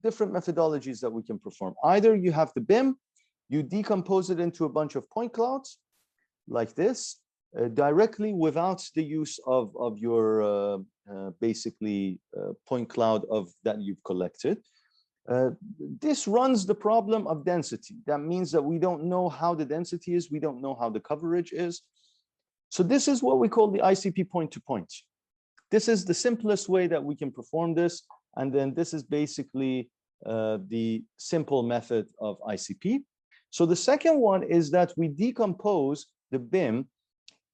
different methodologies that we can perform. Either you have the BIM, you decompose it into a bunch of point clouds like this, directly without the use of your basically point cloud that you've collected. This runs the problem of density. That means that we don't know how the density is, we don't know how the coverage is. So this is what we call the ICP point-to-point. This is the simplest way that we can perform this. And then this is basically the simple method of ICP. So the second one is that we decompose the BIM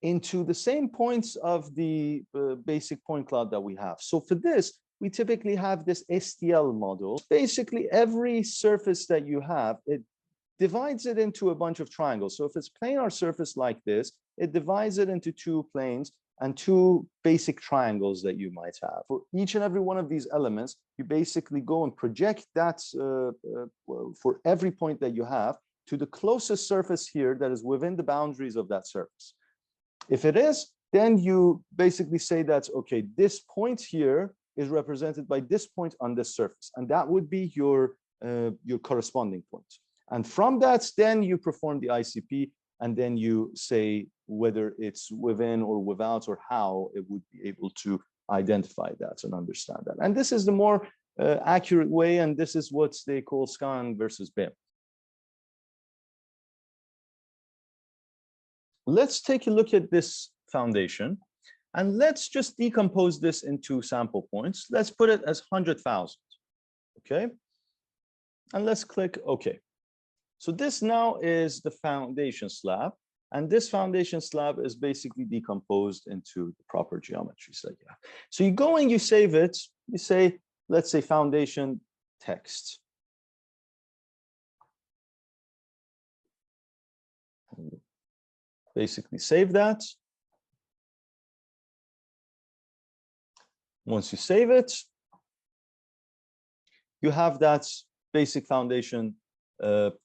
into the same points of the basic point cloud that we have. So for this, we typically have this STL model. Basically, every surface that you have, it divides it into a bunch of triangles. So if it's planar surface like this, it divides it into two planes and two basic triangles that you might have. For each and every one of these elements, you basically go and project that for every point that you have to the closest surface here that is within the boundaries of that surface. If it is, then you basically say that, okay, this point here is represented by this point on this surface, and that would be your corresponding point. And from that, then you perform the ICP, and then you say whether it's within or without, or how it would be able to identify that and understand that. And this is the more accurate way, and this is what they call scan versus BIM. Let's take a look at this foundation, and let's just decompose this into sample points. Let's put it as 100,000, okay? And let's click OK. So this now is the foundation slab, and this foundation slab is basically decomposed into the proper geometries that you have. So you go and you save it, you say, let's say foundation text. Basically save that. Once you save it, you have that basic foundation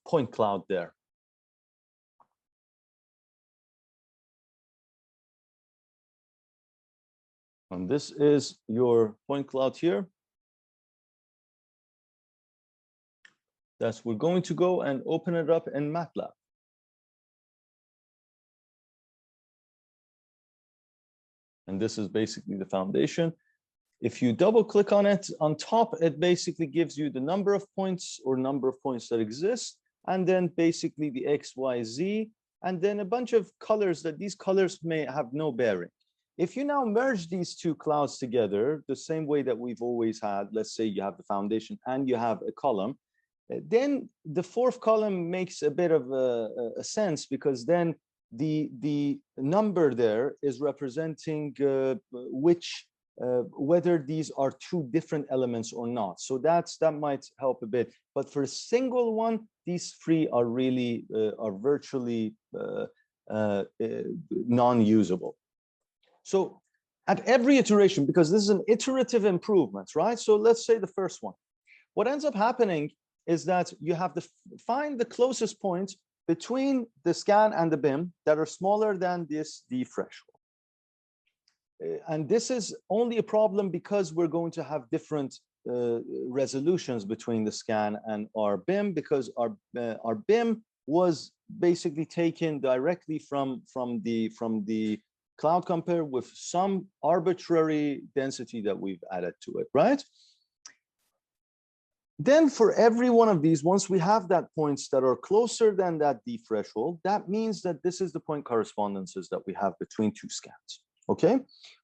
point cloud there. And this is your point cloud here. That's we're going to go and open it up in MATLAB. And this is basically the foundation. If you double click on it, on top, it basically gives you the number of points or number of points that exist, and then basically the X, Y, Z, and then a bunch of colors that these colors may have no bearing. If you now merge these two clouds together, the same way that we've always had, let's say you have the foundation and you have a column, then the fourth column makes a bit of a sense, because then the number there is representing whether these are two different elements or not. So that might help a bit. But for a single one, these three are really are virtually non-usable. So at every iteration, because this is an iterative improvement, right? So let's say the first one. What ends up happening is that you have to find the closest point between the scan and the BIM that are smaller than this D threshold. And this is only a problem because we're going to have different resolutions between the scan and our BIM, because our BIM was basically taken directly from the cloud compare with some arbitrary density that we've added to it, right? Then for every one of these, once we have that points that are closer than that D threshold, that means that this is the point correspondences that we have between two scans. Okay,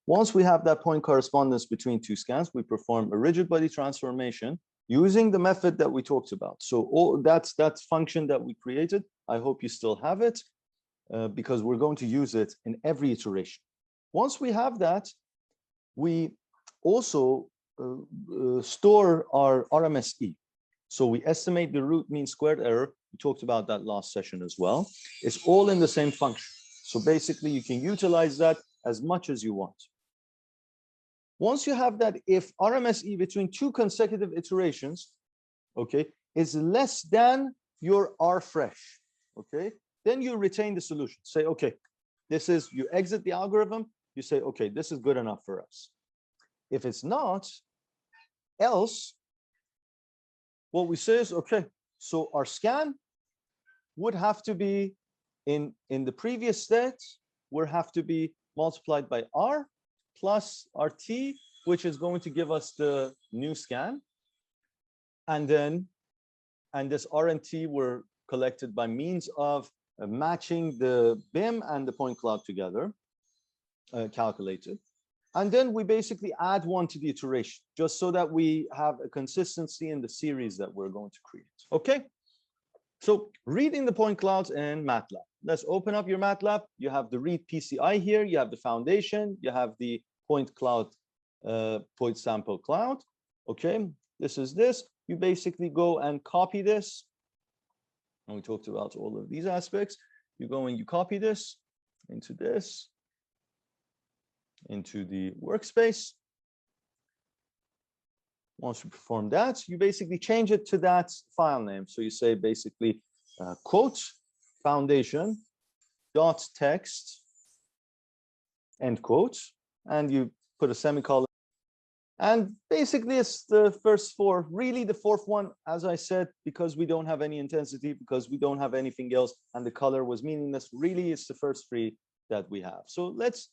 once we have that point correspondence between two scans, we perform a rigid body transformation using the method that we talked about. So all that function that we created, I hope you still have it, because we're going to use it in every iteration. Once we have that, we also store our RMSE. So we estimate the root mean squared error. We talked about that last session as well. It's all in the same function. So basically you can utilize that as much as you want. Once you have that, if RMSE between two consecutive iterations, okay, is less than your rfresh, okay, then you retain the solution. Say, okay, this is, you exit the algorithm, you say, okay, this is good enough for us. If it's not, else what we say is, okay, so our scan would have to be in the previous state, would have to be multiplied by R plus RT, which is going to give us the new scan. And this R and T were collected by means of matching the BIM and the point cloud together, calculated. And then we basically add one to the iteration, just so that we have a consistency in the series that we're going to create. Okay, so reading the point clouds in MATLAB. Let's open up your MATLAB. You have the read PCI here, you have the foundation, you have the point cloud, point sample cloud. Okay, this is this. You basically go and copy this. And we talked about all of these aspects. You go and you copy this into the workspace. Once you perform that, you basically change it to that file name. So you say basically quote foundation dot text end quote, and you put a semicolon. And basically it's the first four, really the fourth one, as I said, because we don't have any intensity, because we don't have anything else, and the color was meaningless. Really, it's the first three that we have. So let's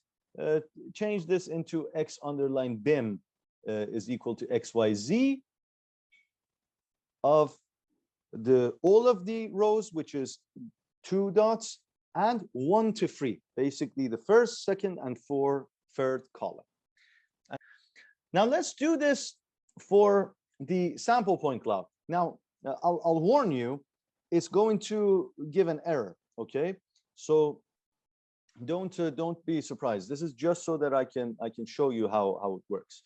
change this into X underline BIM is equal to XYZ of all of the rows, which is 2 dots, and 1 to 3, basically the first, second, and third column. Now let's do this for the sample point cloud. Now I'll warn you, it's going to give an error. Okay, so don't be surprised. This is just so that I can show you how it works.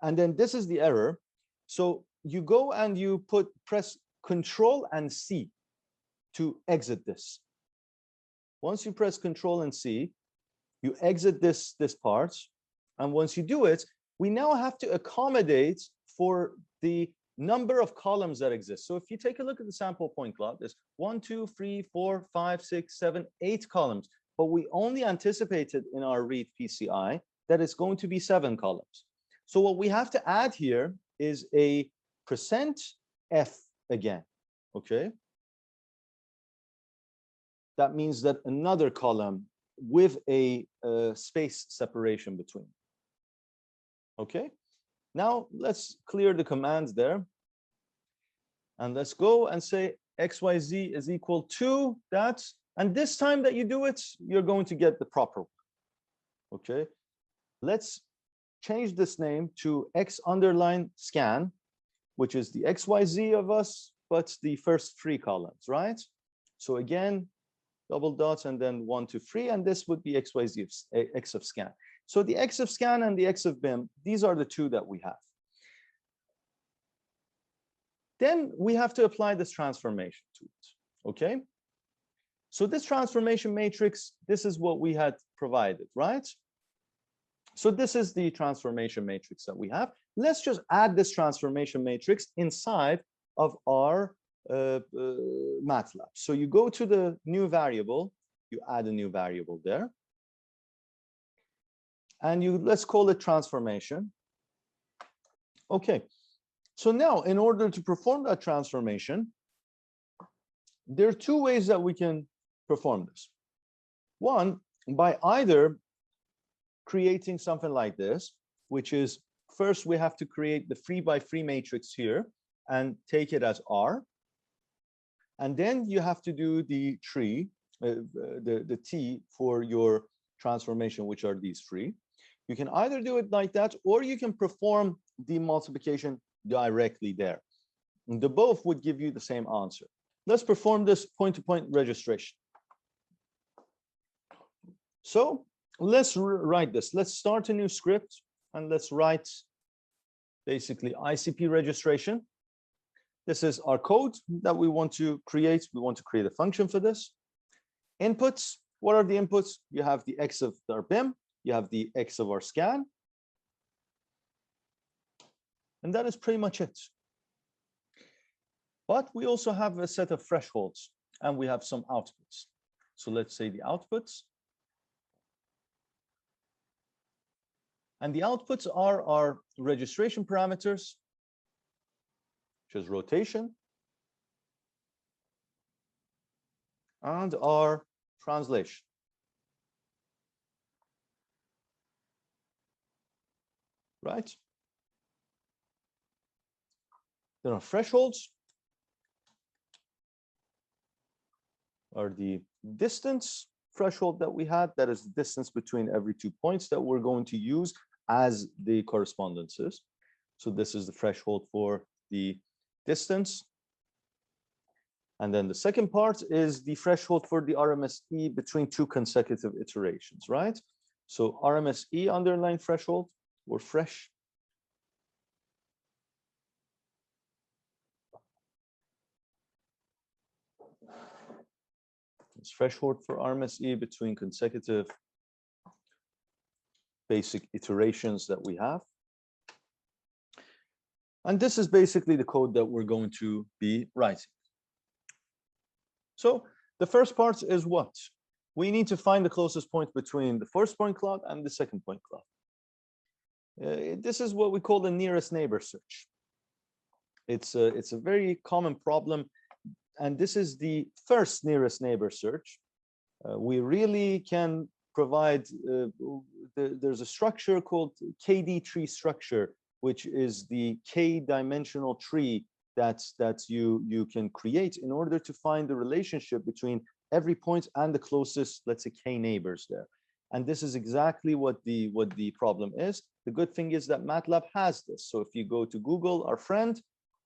And then this is the error. So you go and you press Control and C to exit this. Once you press Control and C, you exit this part. And once you do it, we now have to accommodate for the number of columns that exist. So if you take a look at the sample point cloud, there's 1, 2, 3, 4, 5, 6, 7, 8 columns. But we only anticipated in our read PCI that it's going to be 7 columns. So what we have to add here is a %F again. Okay. That means that another column with a space separation between. Okay, now let's clear the commands there. And let's go and say XYZ is equal to that. And this time that you do it, you're going to get the proper one. Okay, let's change this name to X underline scan, which is the XYZ of us, but the first 3 columns, right? So again, double dots and then 1, 2, 3, and this would be XYZ of X of scan. So the X of scan and the X of BIM, these are the 2 that we have. Then we have to apply this transformation to it, okay? So this transformation matrix, this is what we had provided, right? So this is the transformation matrix that we have. Let's just add this transformation matrix inside of our MATLAB. So you go to the new variable, you add a new variable there. And let's call it transformation. Okay, so now in order to perform that transformation, there are 2 ways that we can perform this. One, by either creating something like this, which is first we have to create the 3 by 3 matrix here and take it as R. And then you have to do the tree, the T for your transformation, which are these 3. You can either do it like that, or you can perform the multiplication directly there. And the both would give you the same answer. Let's perform this point-to-point registration. So let's write this. Let's start a new script and let's write basically ICP registration. This is our code that we want to create. We want to create a function for this. Inputs. What are the inputs? You have the X of our BIM. You have the X of our scan. And that is pretty much it. But we also have a set of thresholds and we have some outputs. So let's say the outputs. And the outputs are our registration parameters, which is rotation, and R, translation. Right? There are thresholds, are the distance threshold that we had, that is the distance between every 2 points that we're going to use as the correspondences. So this is the threshold for the distance. And then the second part is the threshold for the RMSE between 2 consecutive iterations, right? So RMSE underline threshold or fresh. It's threshold for RMSE between consecutive basic iterations that we have. And this is basically the code that we're going to be writing. So the first part is what? We need to find the closest point between the first point cloud and the second point cloud. This is what we call the nearest neighbor search. It's a very common problem, and this is the first nearest neighbor search. We really can provide, there's a structure called KD tree structure, which is the k-dimensional tree that you can create in order to find the relationship between every point and the closest, let's say, k neighbors there. And this is exactly what the problem is. The good thing is that MATLAB has this. So if you go to Google, our friend,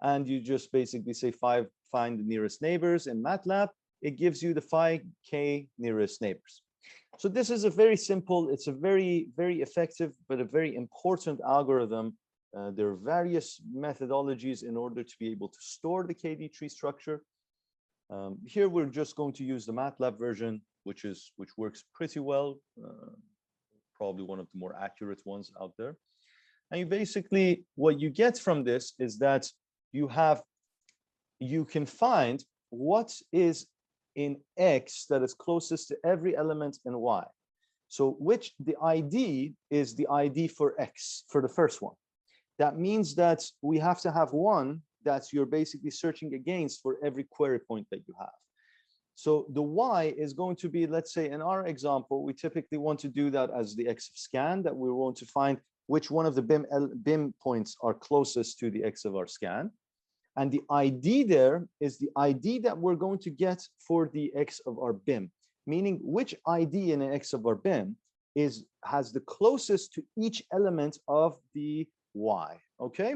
and you just basically say find the nearest neighbors in MATLAB, it gives you the 5k nearest neighbors. So this is a very simple, it's a very, very effective, but a very important algorithm. There are various methodologies in order to be able to store the KD tree structure. Here we're just going to use the MATLAB version, which works pretty well, probably one of the more accurate ones out there. And you basically, what you get from this is that you can find what is in X that is closest to every element in Y. So the ID is the ID for X for the first one. That means that we have to have one that you're basically searching against for every query point that you have. So the Y is going to be, let's say in our example, we typically want to do that as the X of scan, that we want to find which one of the BIM points are closest to the X of our scan. And the ID there is the ID that we're going to get for the X of our BIM, meaning which ID in an X of our BIM has the closest to each element of the Y, okay?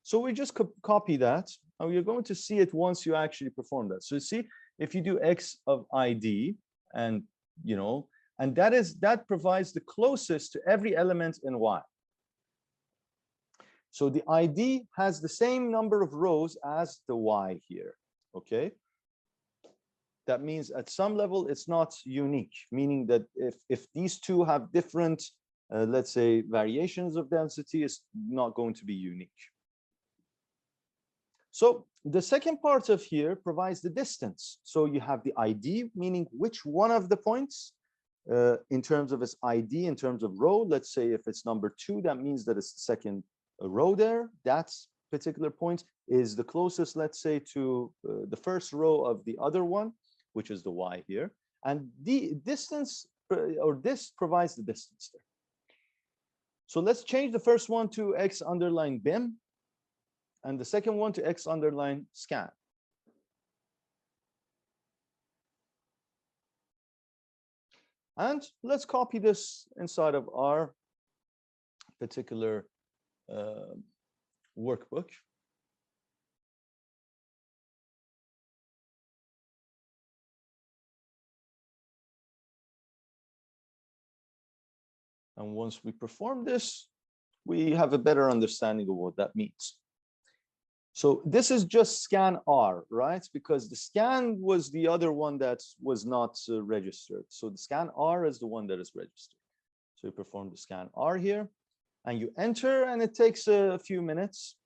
So we just copy that, and you're going to see it once you actually perform that. So you see, if you do X of ID, and and that provides the closest to every element in Y. So the ID has the same number of rows as the Y here, okay? That means at some level it's not unique, meaning that if these two have different, let's say, variations of density, it's not going to be unique. So the second part of here provides the distance. So you have the ID, meaning which one of the points in terms of its ID, in terms of row. Let's say if it's number 2, that means that it's the second row there. That particular point is the closest, let's say, to the first row of the other one, which is the Y here. And the distance, or this provides the distance there. So let's change the first one to X underline BIM, and the second one to X underline scan. And let's copy this inside of our particular workbook. And once we perform this, we have a better understanding of what that means. So this is just scan R, right? Because the scan was the other one that was not registered. So the scan R is the one that is registered. So you perform the scan R here, and you enter, and it takes a few minutes,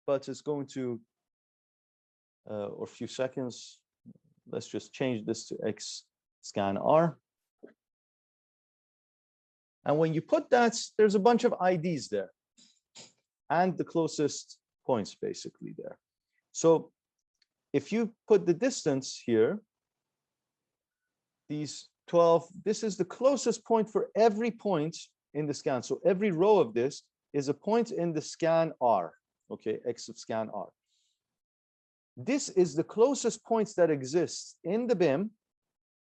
but it's going to, or a few seconds. Let's just change this to X scan R. And when you put that, there's a bunch of IDs there and the closest points basically there. So if you put the distance here, these 12, this is the closest point for every point in the scan. So every row of this is a point in the scan R, okay, X of scan R. This is the closest points that exists in the BIM,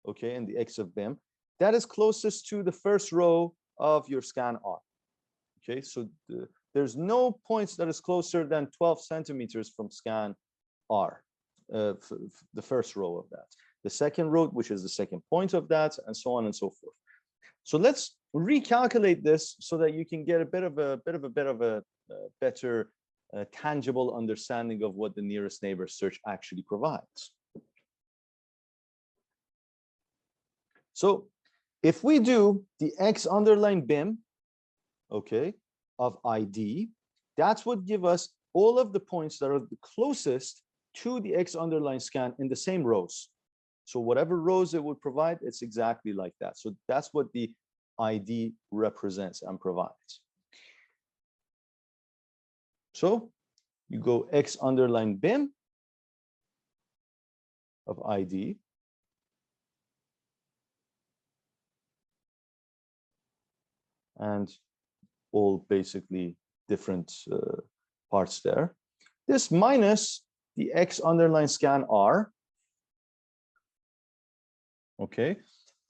okay, in the X of BIM, that is closest to the first row of your scan R. Okay, so there's no points that is closer than 12 centimeters from scan R, the first row of that. The second row, which is the second point of that, and so on and so forth. So let's recalculate this so that you can get a bit of a better tangible understanding of what the nearest neighbor search actually provides. So if we do the X underline BIM, okay, of ID, that would give us all of the points that are the closest to the X underline scan in the same rows. So whatever rows it would provide, it's exactly like that. So that's what the ID represents and provides. So you go X underline BIM of ID. And all basically different parts there. This minus the X underline scan R. Okay,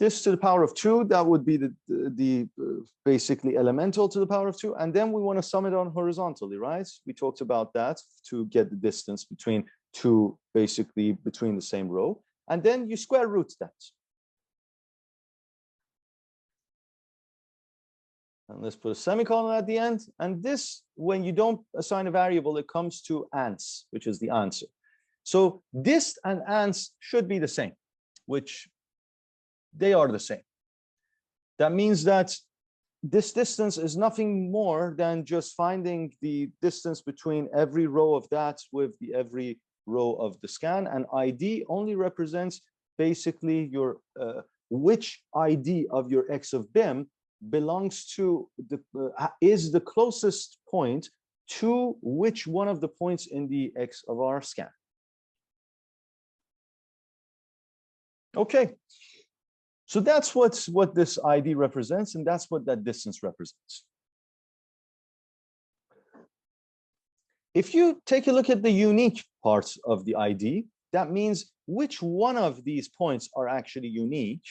this to the power of 2, that would be the basically elemental to the power of 2, and then we want to sum it on horizontally, right? We talked about that to get the distance between two, basically between the same row, and then you square root that. And let's put a semicolon at the end. And this, when you don't assign a variable, it comes to ans, which is the answer. So this and ans should be the same, which they are the same. That means that this distance is nothing more than just finding the distance between every row of that with every row of the scan. And ID only represents basically your which ID of your X of BIM belongs to the is the closest point to which one of the points in the X of our scan. Okay, so that's what this ID represents, and that's what that distance represents. If you take a look at the unique parts of the ID, that means which one of these points are actually unique.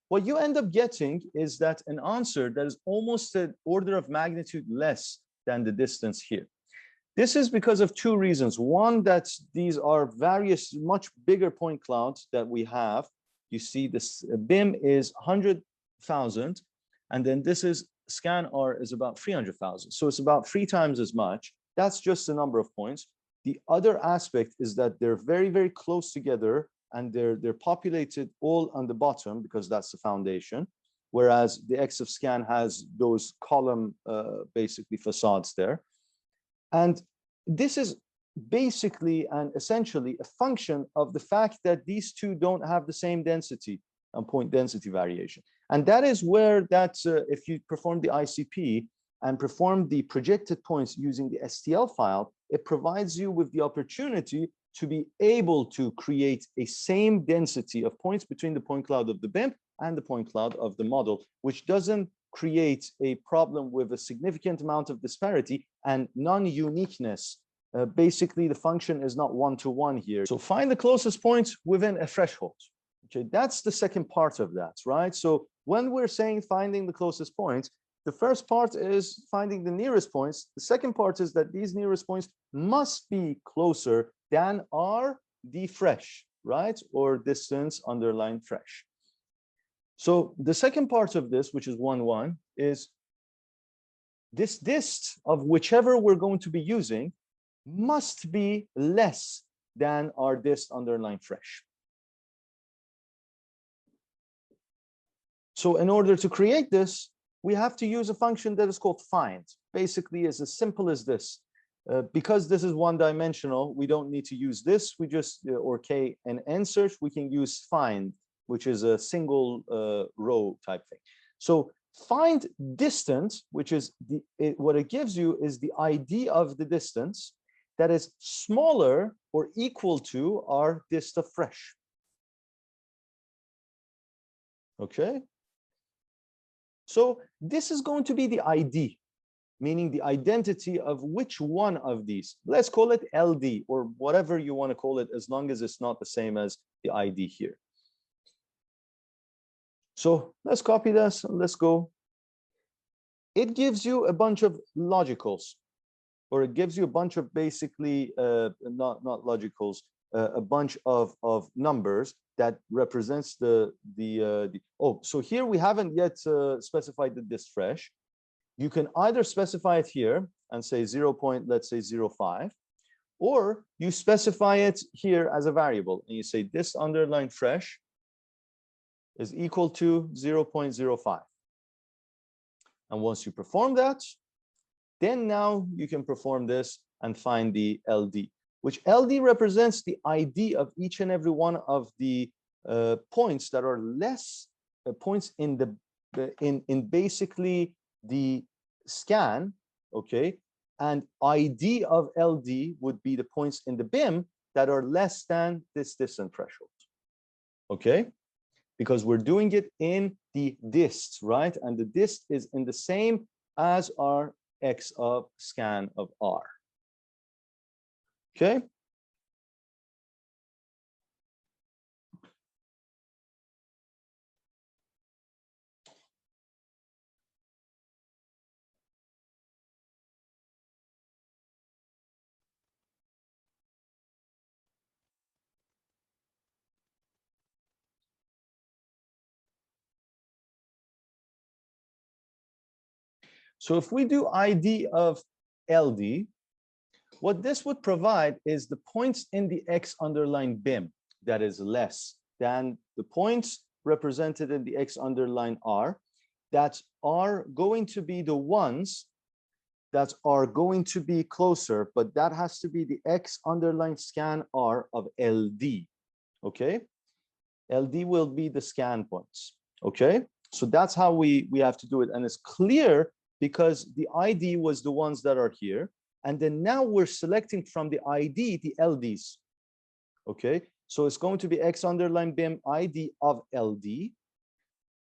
What you end up getting is that an answer that is almost an order of magnitude less than the distance here. This is because of two reasons. One, that these are various much bigger point clouds that we have. You see this BIM is 100,000, and then this is scan R is about 300,000. So it's about 3 times as much. That's just the number of points. The other aspect is that they're very, very close together, and they're populated all on the bottom because that's the foundation, whereas the X of scan has those column basically facades there. And this is basically and essentially a function of the fact that these two don't have the same density and point density variation. And that is where that if you perform the ICP and perform the projected points using the STL file, it provides you with the opportunity to be able to create a same density of points between the point cloud of the BIM and the point cloud of the model, which doesn't create a problem with a significant amount of disparity and non-uniqueness. Basically, the function is not one-to-one here. So find the closest points within a threshold. Okay, that's the second part of that, right? So when we're saying finding the closest points, the first part is finding the nearest points. The second part is that these nearest points must be closer than our d fresh, right? Or distance underline fresh. So the second part of this, which is 1,1, is this dist of whichever we're going to be using must be less than our dist underline fresh. So in order to create this, we have to use a function that is called find. Basically, it's as simple as this. Because this is one-dimensional, we don't need to use this. We just, or K and N search, we can use find, which is a single row type thing. So find distance, which is what it gives you is the ID of the distance. that is smaller or equal to our dist of fresh. Okay. So this is going to be the ID, meaning the identity of which one of these. Let's call it LD or whatever you want to call it, as long as it's not the same as the ID here. So let's copy this and let's go. It gives you a bunch of logicals, or it gives you a bunch of basically, not logicals, a bunch of numbers that represents oh, so here we haven't yet specified the dist fresh. You can either specify it here and say 0. Let's say 0.5, or you specify it here as a variable and you say dist underline fresh is equal to 0.05. And once you perform that, then now you can perform this and find the LD, which LD represents the ID of each and every one of the points that are less points in the in basically the scan, okay? And ID of LD would be the points in the BIM that are less than this distance threshold, okay? Because we're doing it in the dist, right? And the dist is in the same as our X of scan of R, okay? So if we do ID of LD, what this would provide is the points in the X underline BIM that is less than the points represented in the X underline R that are going to be the ones that are going to be closer, but that has to be the X underline scan R of LD, okay? LD will be the scan points, okay? So that's how we have to do it. And it's clear because the ID was the ones that are here. And then now we're selecting from the ID, the LDs, okay? So it's going to be X underline BIM ID of LD.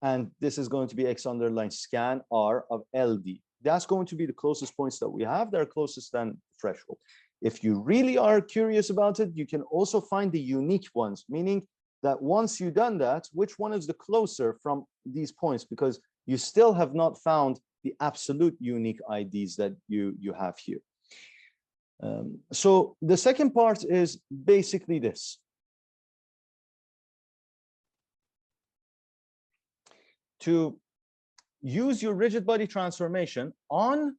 And this is going to be X underline scan R of LD. That's going to be the closest points that we have that are closest than threshold. If you really are curious about it, you can also find the unique ones, meaning that once you've done that, which one is the closer from these points? Because you still have not found the absolute unique IDs that you have here. So the second part is basically this. To use your rigid body transformation on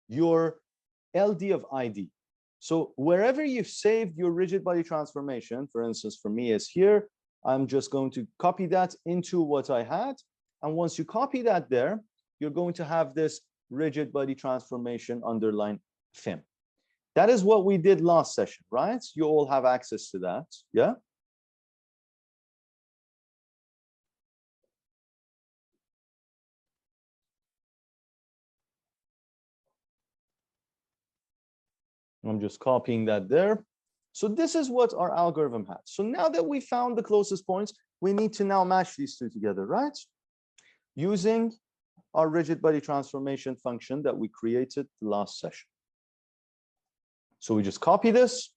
your LD of ID. So wherever you've saved your rigid body transformation, for instance, for me is here, I'm just going to copy that into what I had. And once you copy that there, you're going to have this rigid body transformation underline FIM. That is what we did last session, right? You all have access to that, yeah? I'm just copying that there. So this is what our algorithm had. So now that we found the closest points, we need to now match these two together, right? Using our rigid body transformation function that we created the last session. So we just copy this.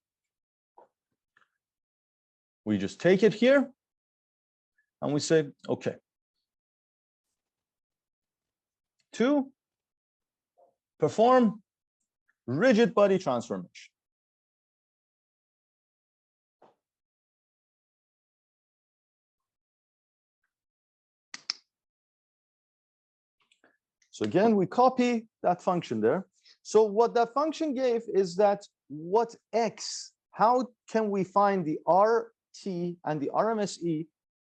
We just take it here and we say, okay. To perform rigid body transformation. So again, we copy that function there. So what that function gave is that what X, how can we find the RT and the RMSE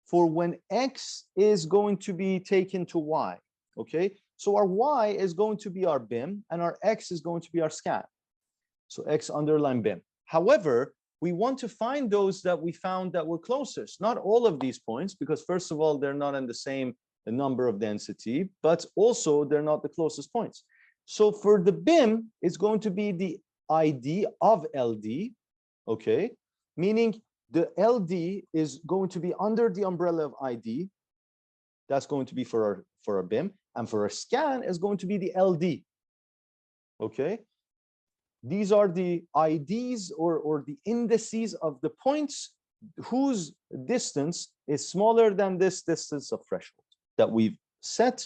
for when X is going to be taken to Y, okay? So our Y is going to be our BIM and our X is going to be our scan. So X underline BIM. However, we want to find those that we found that were closest, not all of these points, because first of all, they're not in the same number of density, but also they're not the closest points. So for the BIM, it's going to be the ID of LD, okay? Meaning the LD is going to be under the umbrella of ID. That's going to be for our BIM, and for our scan is going to be the LD, okay? These are the IDs or the indices of the points whose distance is smaller than this distance of threshold that we've set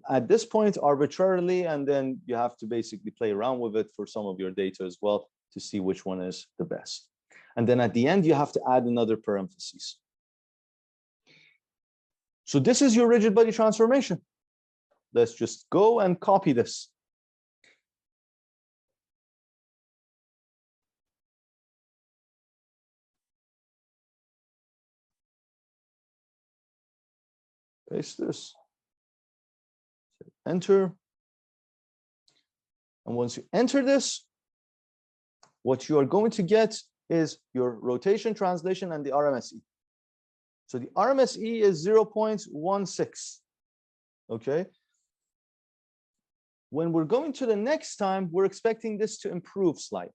at this point arbitrarily, and then you have to basically play around with it for some of your data as well to see which one is the best. And then at the end, you have to add another parenthesis. So this is your rigid body transformation. Let's just go and copy this. Paste this, enter. And once you enter this, what you are going to get is your rotation, translation, and the RMSE. So the RMSE is 0.16, okay? When we're going to the next time, we're expecting this to improve slightly.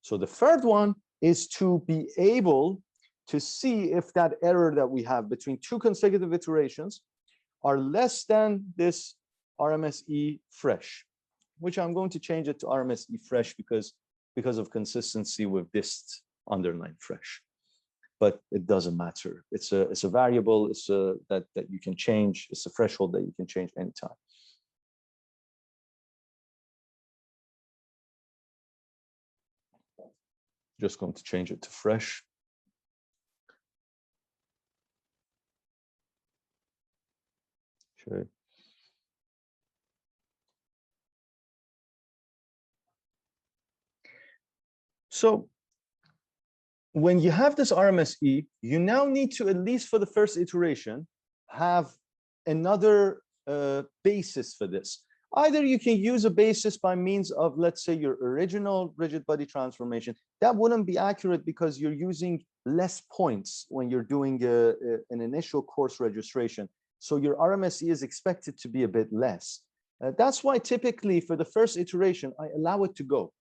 So the third one is to be able to see if that error that we have between two consecutive iterations are less than this RMSE fresh, which I'm going to change it to RMSE fresh because of consistency with this underline fresh. But it doesn't matter. It's a variable. It's that you can change. It's a threshold that you can change anytime. Just going to change it to fresh. Okay. So when you have this RMSE, you now need to, at least for the first iteration, have another basis for this. Either you can use a basis by means of, let's say, your original rigid body transformation. That wouldn't be accurate because you're using less points when you're doing an initial course registration. So your RMSE is expected to be a bit less. That's why typically for the first iteration, I allow it to go.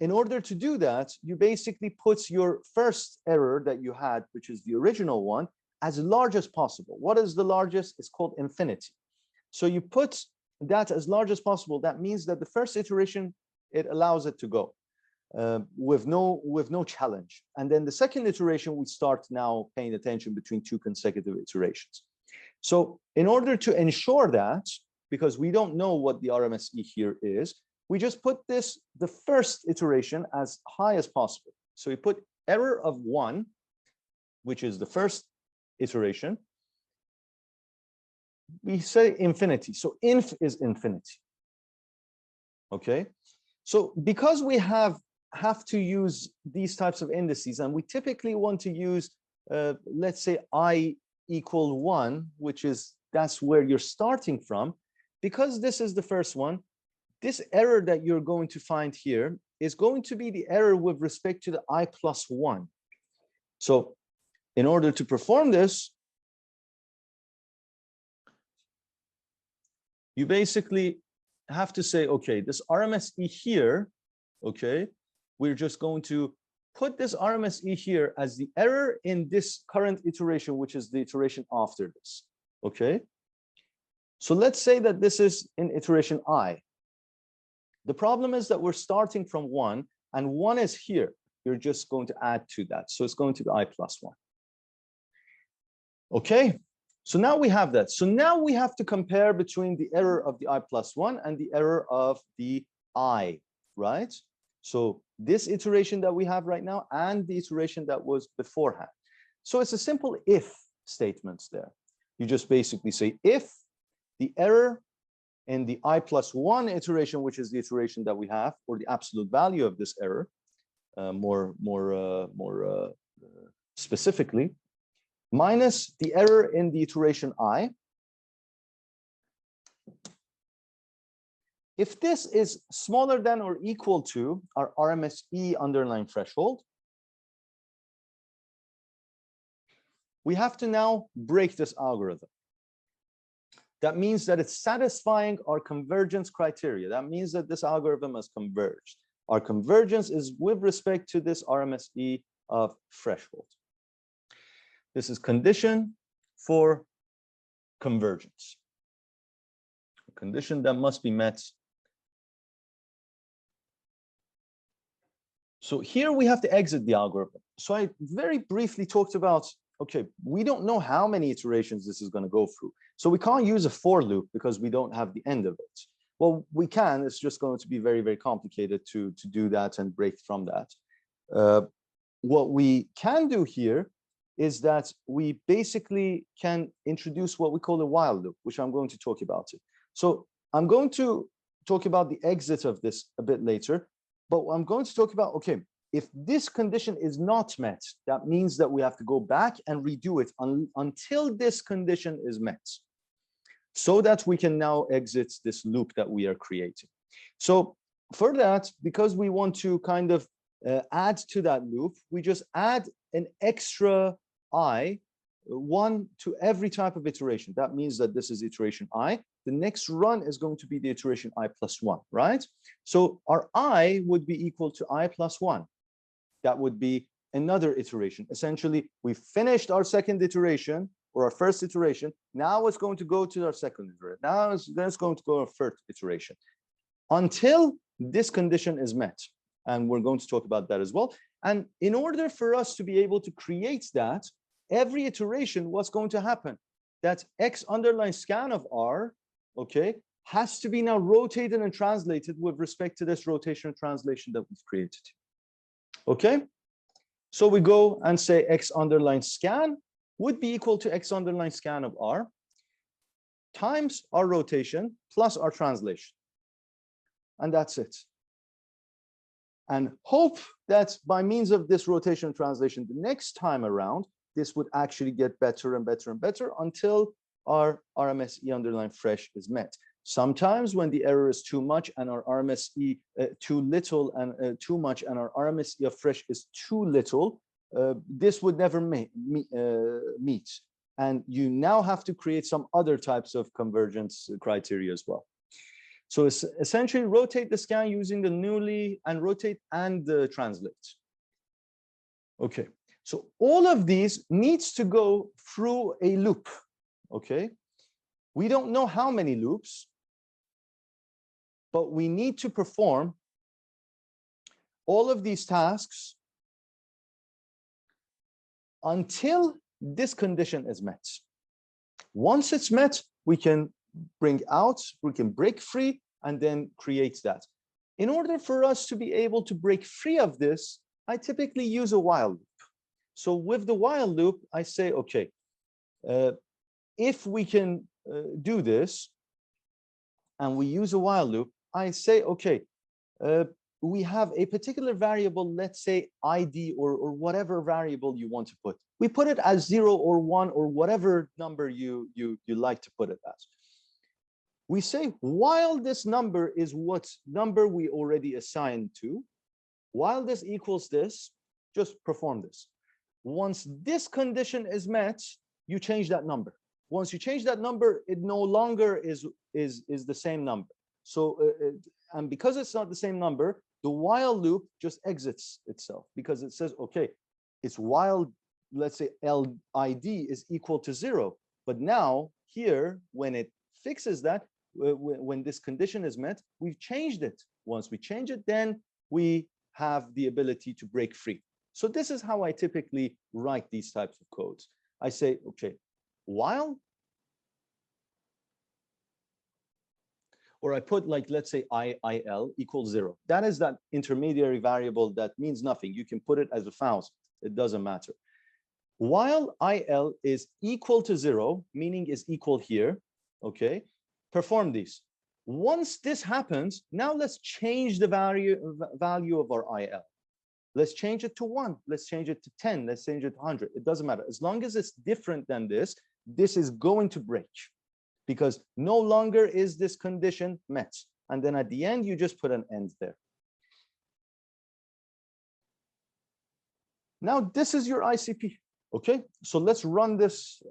In order to do that, you basically put your first error that you had, which is the original one, as large as possible. What is the largest? It's called infinity. So you put that as large as possible. That means that the first iteration, it allows it to go with no challenge. And then the second iteration, we start now paying attention between two consecutive iterations. So in order to ensure that, because we don't know what the RMSE here is, we just put the first iteration as high as possible. So we put error of 1, which is the first iteration. We say infinity. So inf is infinity. Okay. So because we have to use these types of indices, and we typically want to use, let's say, I equal 1, which is, that's where you're starting from. Because this is the first one, this error that you're going to find here is going to be the error with respect to the I plus 1. So in order to perform this, you basically have to say, okay, this RMSE here, okay, we're just going to put this RMSE here as the error in this current iteration, which is the iteration after this, okay? So let's say that this is in iteration I. The problem is that we're starting from 1, and 1 is here. You're just going to add to that. So it's going to be I plus 1. Okay, so now we have that. So now we have to compare between the error of the I plus 1 and the error of the I, right? So this iteration that we have right now and the iteration that was beforehand. So it's a simple if statement there. You just basically say if the error in the I plus 1 iteration, which is the iteration that we have, or the absolute value of this error, more specifically, minus the error in the iteration I. If this is smaller than or equal to our RMSE underlying threshold, we have to now break this algorithm. That means that it's satisfying our convergence criteria. That means that this algorithm has converged. Our convergence is with respect to this RMSE of threshold. This is condition for convergence. A condition that must be met. So here we have to exit the algorithm. So I very briefly talked about, okay, we don't know how many iterations this is going to go through. So we can't use a for loop because we don't have the end of it. Well, we can, it's just going to be very, very complicated to do that and break from that. What we can do here is that we basically can introduce what we call a while loop, which I'm going to talk about it. So I'm going to talk about the exit of this a bit later, but I'm going to talk about, okay, if this condition is not met, that means that we have to go back and redo it until this condition is met, so that we can now exit this loop that we are creating. So for that, because we want to kind of add to that loop, we just add an extra I, one to every type of iteration. That means that this is iteration I. The next run is going to be the iteration I plus 1, right? So our I would be equal to I plus 1. That would be another iteration. Essentially, we finished our second iteration or our first iteration. Now it's going to go to our second iteration. Now it's going to go to our third iteration until this condition is met. And we're going to talk about that as well. And in order for us to be able to create that, every iteration, what's going to happen? That X underline scan of R, okay, has to be now rotated and translated with respect to this rotation and translation that we've created. Okay, so we go and say X underline scan would be equal to X underline scan of R times our rotation plus our translation. And that's it. And hope that by means of this rotation and translation, the next time around, this would actually get better and better and better until our RMSE underline fresh is met. Sometimes when the error is too much and our RMSE too little and too much and our RMSE of fresh is too little, this would never meet. And you now have to create some other types of convergence criteria as well. So it's essentially rotate the scan using the newly and rotate and translate. Okay, so all of these needs to go through a loop. Okay, we don't know how many loops, but we need to perform all of these tasks until this condition is met. Once it's met, we can break free and then create that. In order for us to be able to break free of this, I typically use a while loop. So with the while loop, I say, okay, if we can do this and we use a while loop, I say, okay, we have a particular variable, let's say ID or whatever variable you want to put. We put it as 0 or 1 or whatever number you like to put it as. We say, while this number is what number we already assigned to, while this equals this, just perform this. Once this condition is met, you change that number. Once you change that number, it no longer is the same number. So, and because it's not the same number, the while loop just exits itself because it says, okay, it's while, let's say LID is equal to 0. But now here, when it fixes that, when this condition is met, we've changed it. Once we change it, then we have the ability to break free. So this is how I typically write these types of codes. I say, okay, while, or I put like, let's say IL equals 0. That is that intermediary variable that means nothing. You can put it as 1,000. It doesn't matter. While IL is equal to 0, meaning is equal here, okay, perform these. Once this happens, now let's change the value of our IL. Let's change it to 1. Let's change it to 10. Let's change it to 100. It doesn't matter. As long as it's different than this, this is going to break because no longer is this condition met. And then at the end, you just put an end there. Now, this is your ICP. Okay, so let's run this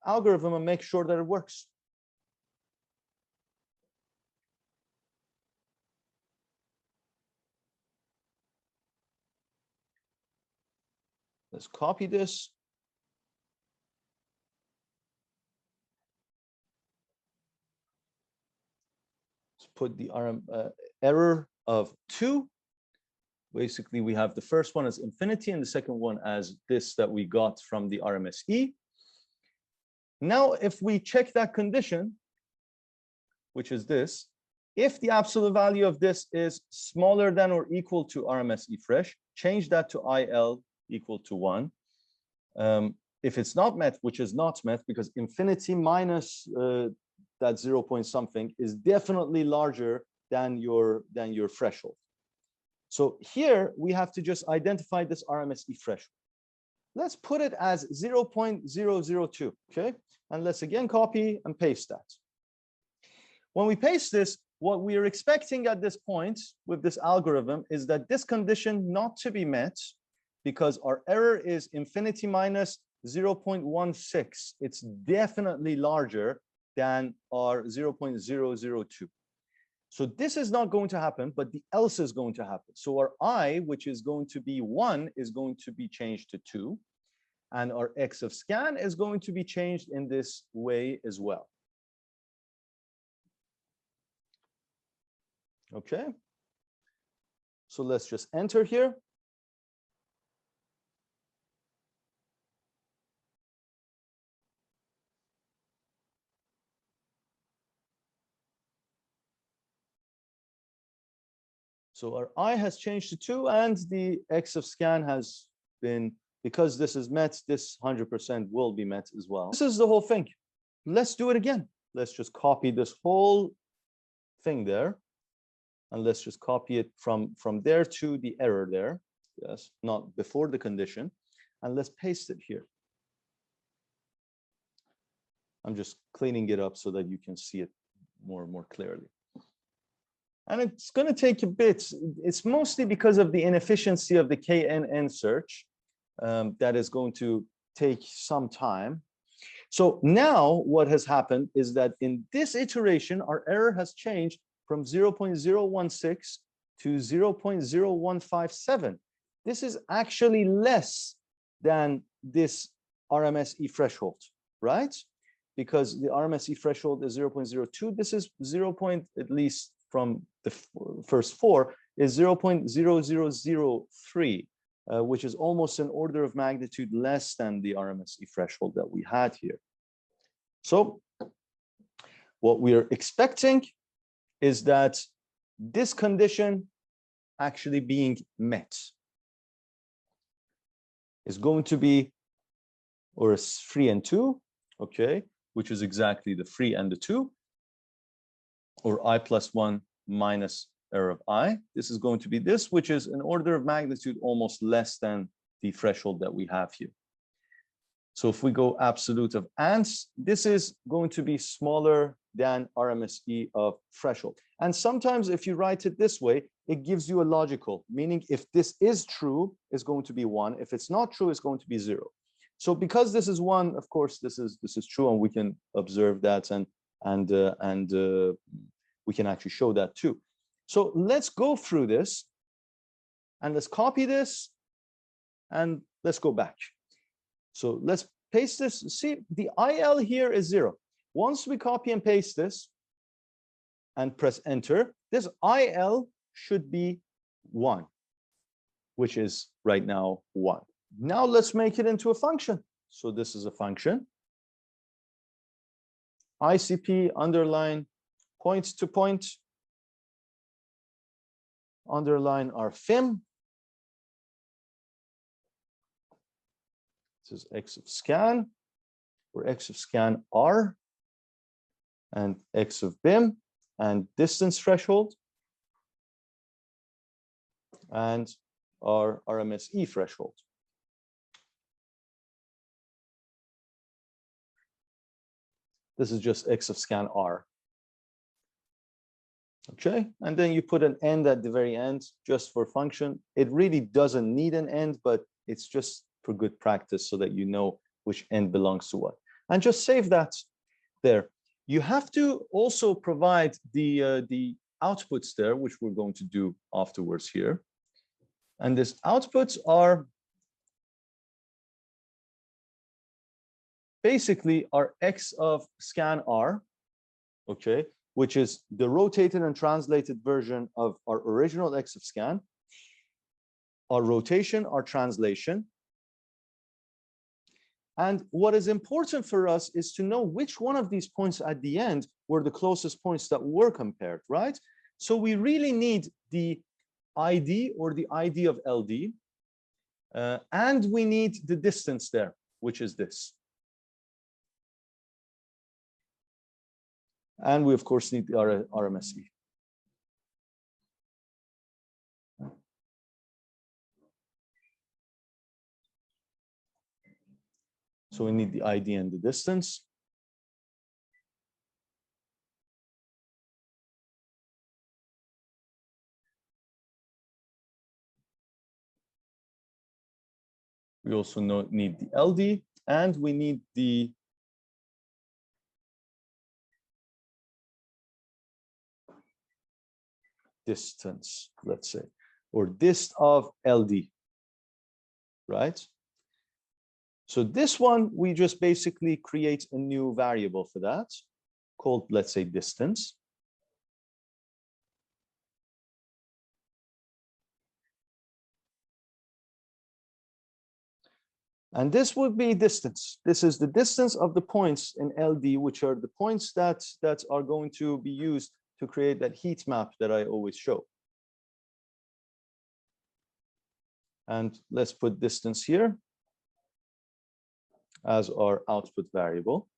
algorithm and make sure that it works. Let's copy this. Let's put the error of 2. Basically, we have the first one as infinity and the second one as this that we got from the RMSE. Now, if we check that condition, which is this, if the absolute value of this is smaller than or equal to RMSE fresh, change that to IL equal to 1. If it's not met, which is not met, because infinity minus that 0 point something is definitely larger than your threshold. So here we have to just identify this RMSE threshold. Let's put it as 0.002, okay? And let's again copy and paste that. When we paste this, what we are expecting at this point with this algorithm is that this condition not to be met because our error is infinity minus 0.16. It's definitely larger than our 0.002. So this is not going to happen, but the else is going to happen. So our I, which is going to be 1, is going to be changed to 2. And our X of scan is going to be changed in this way as well. Okay. So let's just enter here. So our I has changed to 2 and the X of scan has been, because this is met, this 100% will be met as well. This is the whole thing. Let's do it again. Let's just copy this whole thing there. And let's just copy it from there to the error there. Yes, not before the condition. And let's paste it here. I'm just cleaning it up so that you can see it more clearly. And it's going to take a bit. It's mostly because of the inefficiency of the KNN search that is going to take some time. So now what has happened is that in this iteration, our error has changed from 0.016 to 0.0157. This is actually less than this RMSE threshold, right? Because the RMSE threshold is 0.02. This is 0. At least from the first 4 is 0.0003, which is almost an order of magnitude less than the RMSE threshold that we had here. So what we are expecting is that this condition actually being met is going to be, or a 3 and 2, okay, which is exactly the 3 and the 2, or I plus 1 minus error of I. This is going to be this, which is an order of magnitude almost less than the threshold that we have here. So if we go absolute of ants, this is going to be smaller than RMSE of threshold. And sometimes if you write it this way, it gives you a logical, meaning if this is true, it's going to be 1. If it's not true, it's going to be 0. So because this is 1, of course, this is true, and we can observe that, and we can actually show that too. So let's go through this, and let's copy this, and let's go back. So let's paste this. See, the IL here is 0. Once we copy and paste this and press enter, this IL should be 1, which is right now 1. Now let's make it into a function. So this is a function. ICP underline point to point underline our FIM. This is X of scan, or X of scan R, and X of BIM, and distance threshold, and our RMSE threshold. This is just X of scan R. Okay, and then you put an end at the very end just for function. It really doesn't need an end, but it's just for good practice so that you know which end belongs to what. And just save that there. You have to also provide the outputs there, which we're going to do afterwards here. And these outputs are basically our X of scan R, okay, which is the rotated and translated version of our original X of scan, our rotation, our translation. And what is important for us is to know which one of these points at the end were the closest points that were compared, right? So we really need the ID or the ID of LD, and we need the distance there, which is this. And we, of course, need the RMSE. So we need the ID and the distance. We also need the LD, and we need the distance, let's say, or dist of LD, right? So this one, we just basically create a new variable for that called, let's say, distance. And this would be distance. This is the distance of the points in LD, which are the points that are going to be used to create that heat map that I always show. And let's put distance here as our output variable.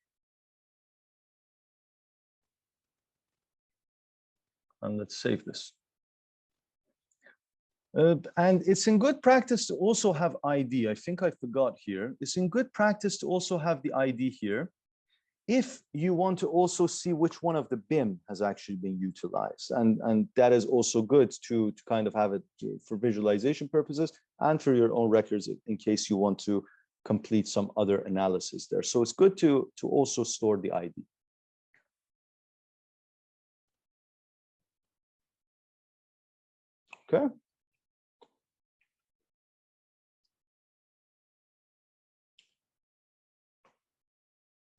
And let's save this. And it's in good practice to also have ID. I think I forgot here. It's in good practice to also have the ID here, if you want to also see which one of the BIM has actually been utilized. And that is also good to kind of have it for visualization purposes and for your own records in case you want to complete some other analysis there. So it's good to also store the ID. Okay.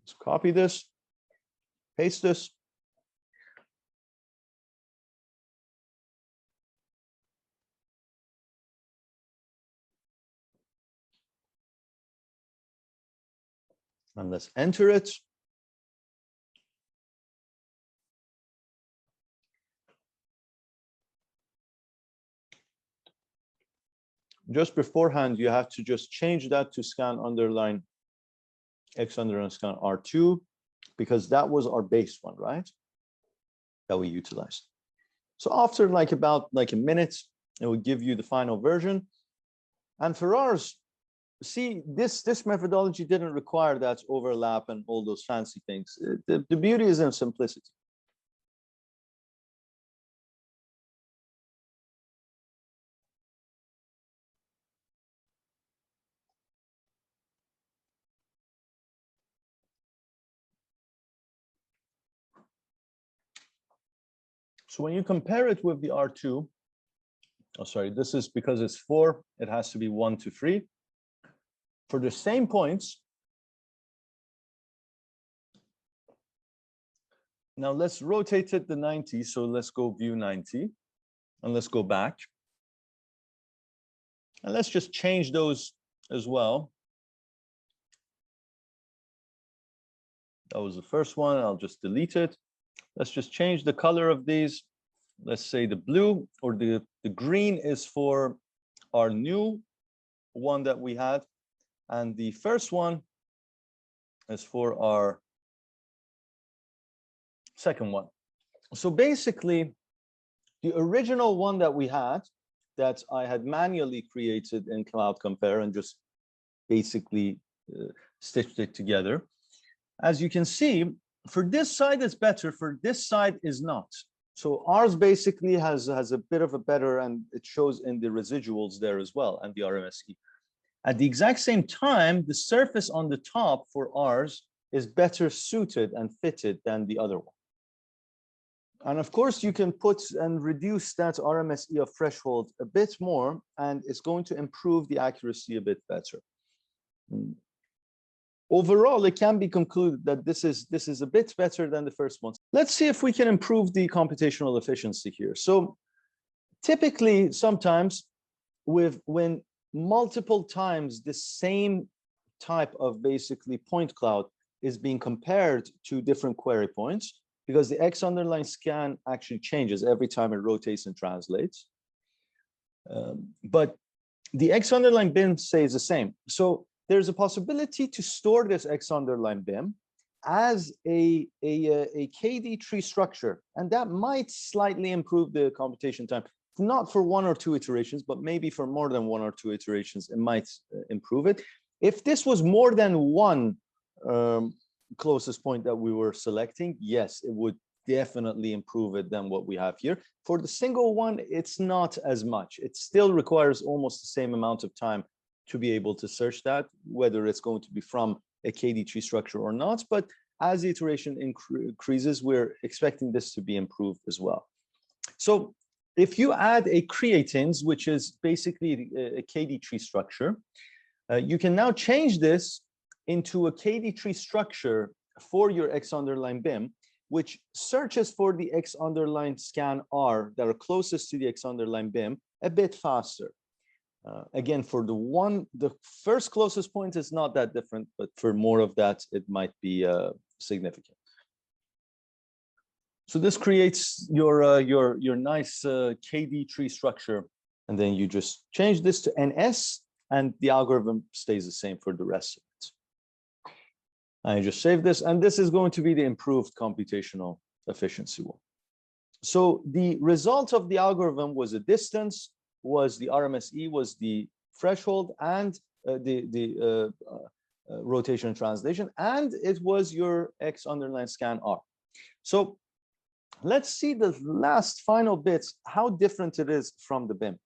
Let's copy this, paste this. And let's enter it. Just beforehand, you have to just change that to scan underline X underline scan R2, because that was our base one, right? That we utilized. So after about a minute, it will give you the final version. And for ours, see, this methodology didn't require that overlap and all those fancy things. The beauty is in simplicity. So when you compare it with the R2, oh, sorry, this is because it's 4, it has to be 1 to 3. For the same points, now let's rotate it to 90. So let's go view 90 and let's go back. And let's just change those as well. That was the first one. I'll just delete it. Let's just change the color of these. Let's say the blue or the green is for our new one that we had. And the first one is for our second one. So basically, the original one that we had, that I had manually created in Cloud Compare and just basically stitched it together. As you can see, for this side is better, for this side is not. So ours basically has a bit of a better, and it shows in the residuals there as well, and the RMSE. At the exact same time, the surface on the top for ours is better suited and fitted than the other one. And of course, you can put and reduce that RMSE of threshold a bit more, and it's going to improve the accuracy a bit better. overall, it can be concluded that this is a bit better than the first one. Let's see if we can improve the computational efficiency here. So typically, sometimes when multiple times the same type of basically point cloud is being compared to different query points, because the X underline scan actually changes every time it rotates and translates. But the X underline BIM stays the same. So there's a possibility to store this X underline BIM as a KD tree structure, and that might slightly improve the computation time. Not for 1 or 2 iterations, but maybe for more than 1 or 2 iterations, it might improve it. If this was more than one closest point that we were selecting, yes, it would definitely improve it than what we have here. For the single one, it's not as much. It still requires almost the same amount of time to be able to search that, whether it's going to be from a KD tree structure or not. But as the iteration increases, we're expecting this to be improved as well. So if you add a creatins, which is basically a KD tree structure, you can now change this into a KD tree structure for your X underline BIM, which searches for the X underline scan R that are closest to the X underline BIM a bit faster. Again, for the first closest point is not that different, but for more of that, it might be significant. So this creates your nice KD tree structure, and then you just change this to NS, and the algorithm stays the same for the rest of it. I just save this, and this is going to be the improved computational efficiency one. So the result of the algorithm was a distance, was the RMSE, was the threshold, and the rotation and translation, and it was your X underline scan R. So let's see the last final bits, how different it is from the BIM.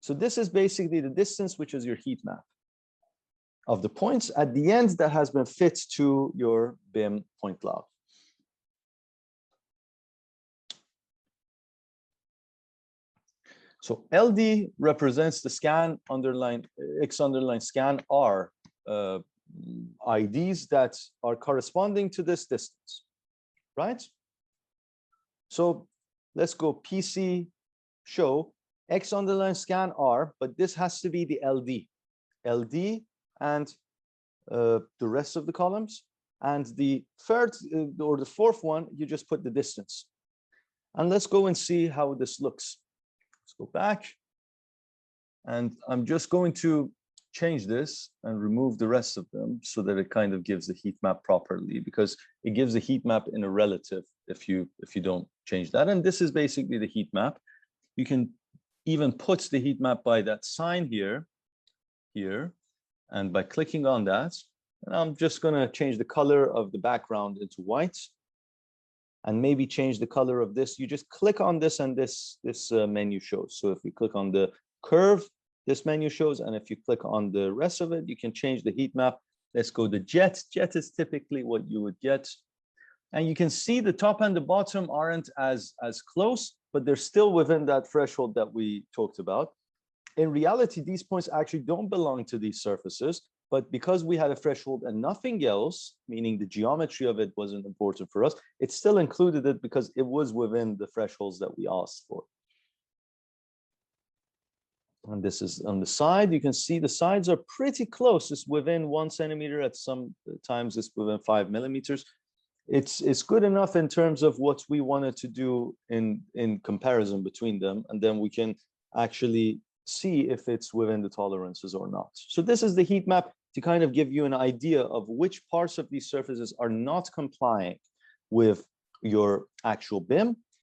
So this is basically the distance, which is your heat map of the points at the end that has been fit to your BIM point cloud. So LD represents the scan underline X underline scan R IDs that are corresponding to this distance, right? So let's go PC show X underline scan R, but this has to be the LD and the rest of the columns. And the third or the fourth one, you just put the distance. And let's go and see how this looks. Let's go back. And I'm just going to change this and remove the rest of them so that it kind of gives the heat map properly, because it gives the heat map in a relative if you don't change that. And this is basically the heat map. You can even put the heat map by that sign here, and by clicking on that, and I'm just going to change the color of the background into white, and maybe change the color of this. You just click on this, and this menu shows. So if you click on the curve, this menu shows, and if you click on the rest of it, you can change the heat map. Let's go to jet. Jet is typically what you would get, and you can see the top and the bottom aren't as close, but they're still within that threshold that we talked about. In reality, these points actually don't belong to these surfaces, but because we had a threshold and nothing else, meaning the geometry of it wasn't important for us, it still included it because it was within the thresholds that we asked for. And this is on the side. You can see the sides are pretty close. It's within 1 centimeter. At some times it's within 5 millimeters. It's good enough in terms of what we wanted to do in comparison between them, and then we can actually see if it's within the tolerances or not. So this is the heat map to kind of give you an idea of which parts of these surfaces are not complying with your actual BIM,